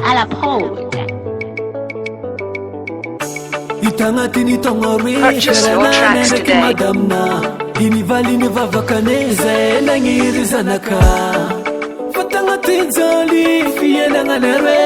alla pole. Purchase your tracks today. Madamna inivalini vavakaneza enangirizanaka fatangatizali fienanganere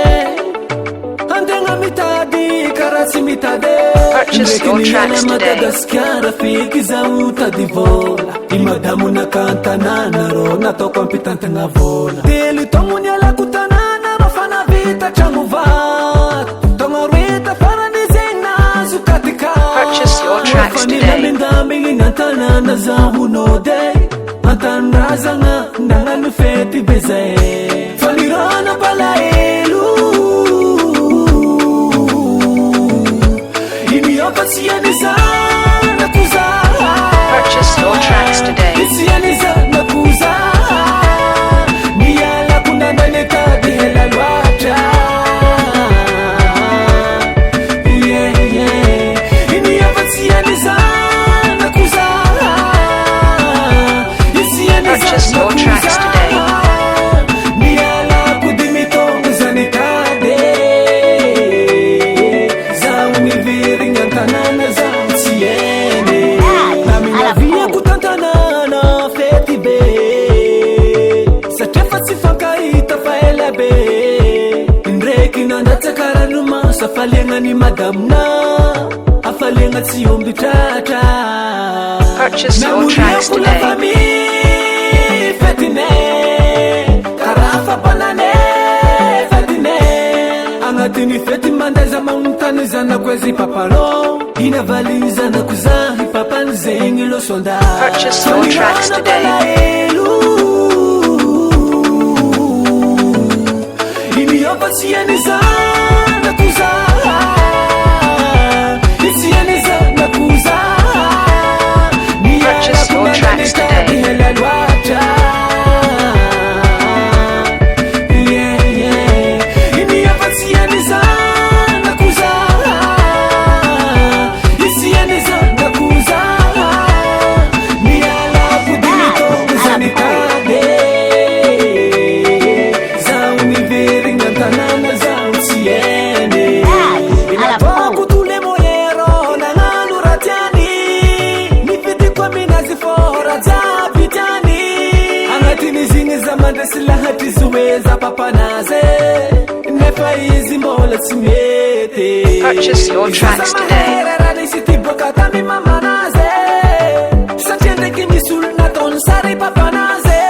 andanga mitadi karasi mitade. Purchase your tracks today. Madagaskara fikiza utadivola imadamu nakantanana ro natokompitante ngavola teli tomunyala kutanana rofana vita chamuvat tongarita faranizena zukatika. Purchase your tracks today. Nantanana zamunode antanrazanga ndangalu feti beze falirana balaelu iniyopasianiza nakuza. Purchase your tracks today. Isianiza nakuza niyala kunandaneka dihela lwata. Yeah, yeah. Iniyopasianiza nakuza. Purchase your tracks today. Niyala kudimitongo zanikade zauniviringa tanana zautiene naminavia kutantanana feti be satefa sifankaita faela be indreki nandatakaranuma safalenga ni madamna afalenga tsiombi tata. Purchase your tracks today. Fetine karafa banane fetine angatini feti mandaza mauntaniza na kwezi papalo inavaliza na kuzahi papan zengilo sonda. Purchase your tracks today. Iniyopasianiza na kuzaha isianiza na kuzaha. Purchase your tracks today. Silahati zuweza papanaze nefa izi mbola tsimete. Purchase your tracks today. Sitibokatami mamanaze satiende kimisul na ton sari papanaze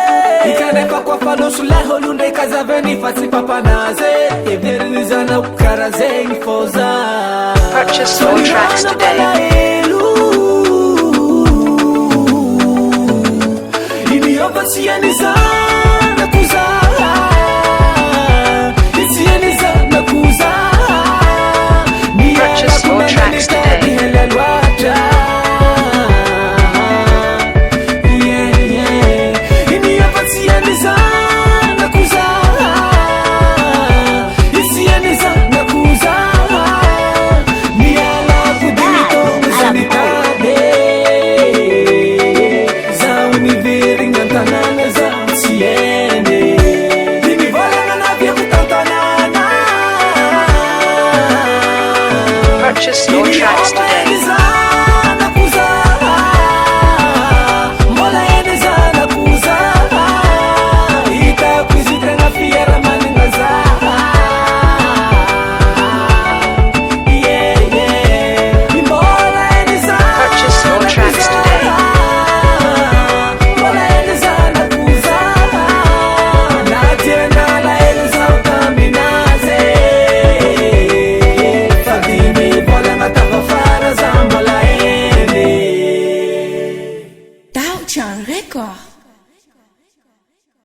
ikanepa kwa falosu leho lunde kazaveni fati papanaze evderizana ukaraze infoza. Purchase your tracks today. Iniyopasianiza